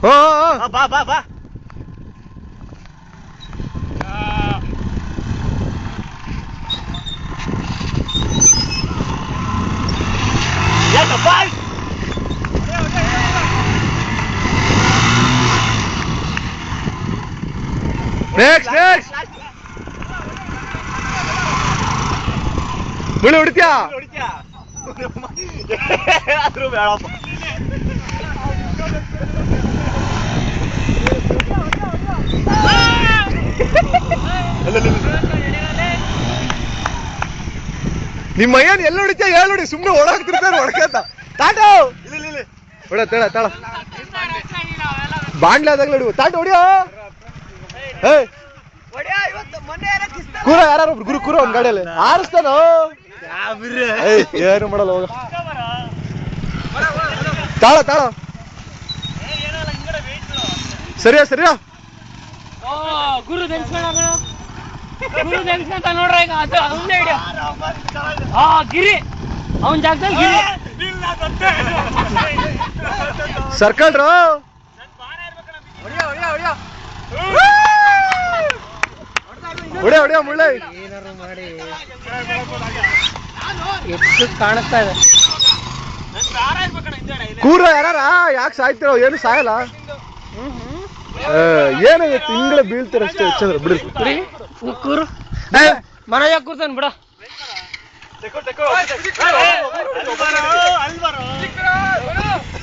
ಬಾ ಬಾ ಬಾ ಮುಳ್ಳು ಹೊಡಿತ್ಯಾ ಆದ್ರೂ ಬೇಡಪ್ಪ ನಿಮ್ಮ ಅಯ್ಯನ್ ಎಲ್ಲ ಹೊಡಿತ್ಯಾ ಹೇಳ ನೋಡಿ ಸುಮ್ಮನೆ ಓಡಾಕ್ತಿರ್ತಾರೆ ಹೊಡ್ಕಂತ ತಾಟೋ ಹೊಡ ತಳ ತಳ ಬಾಂಡ್ಲೆ ಆದಾಗ ಹೊಡಿವು ತಾಟ ಹೊಡಿಯೋ ಕೂರ ಯಾರು ಗುರು ಕೂರ ಒಂದ್ ಗಾಡಿಯಲ್ಲಿ ಆರಿಸ್ತಾನೋ ಏನು ಮಾಡಲ್ಲ ಹೋಗ ತಾಳ ತಾಳ ಸರಿಯಾ ಸರಿಯಾ ಗುರು ನೆನ್ಸ್ಕೊಂತ ನೋಡ್ರ ಈಗ ಅದು ಅವನೇ ಹಿಡಿಯ ಗಿರಿ ಅವನ್ ಜಾಗದಲ್ಲಿ ಗಿರಿ ಸರ್ಕಲ್ರು ಹೊಡಿಯ ಹೊಡಿಯ ಮುಳ್ಳೆ ಏನಾರು ಮಾಡಿ ಎಷ್ಟು ಕಾಣಿಸ್ತಾ ಇದೆ ಕೂರ ಯಾರ ಯಾಕೆ ಸಾಯ್ತಿರೋ ಏನು ಸಾಯಲ್ಲ ಏನಾಗುತ್ತೆ ಹಿಂಗಡೆ ಬೀಳ್ತೀರ ಅಷ್ಟೇ ಚಂದ್ರ ಬಿಡ್ರಿ ಕೂರು ಮನೆಯಾಗ ಕೂರ್ತಾನೆ ಬಿಡ ಅಲ್ಲಿ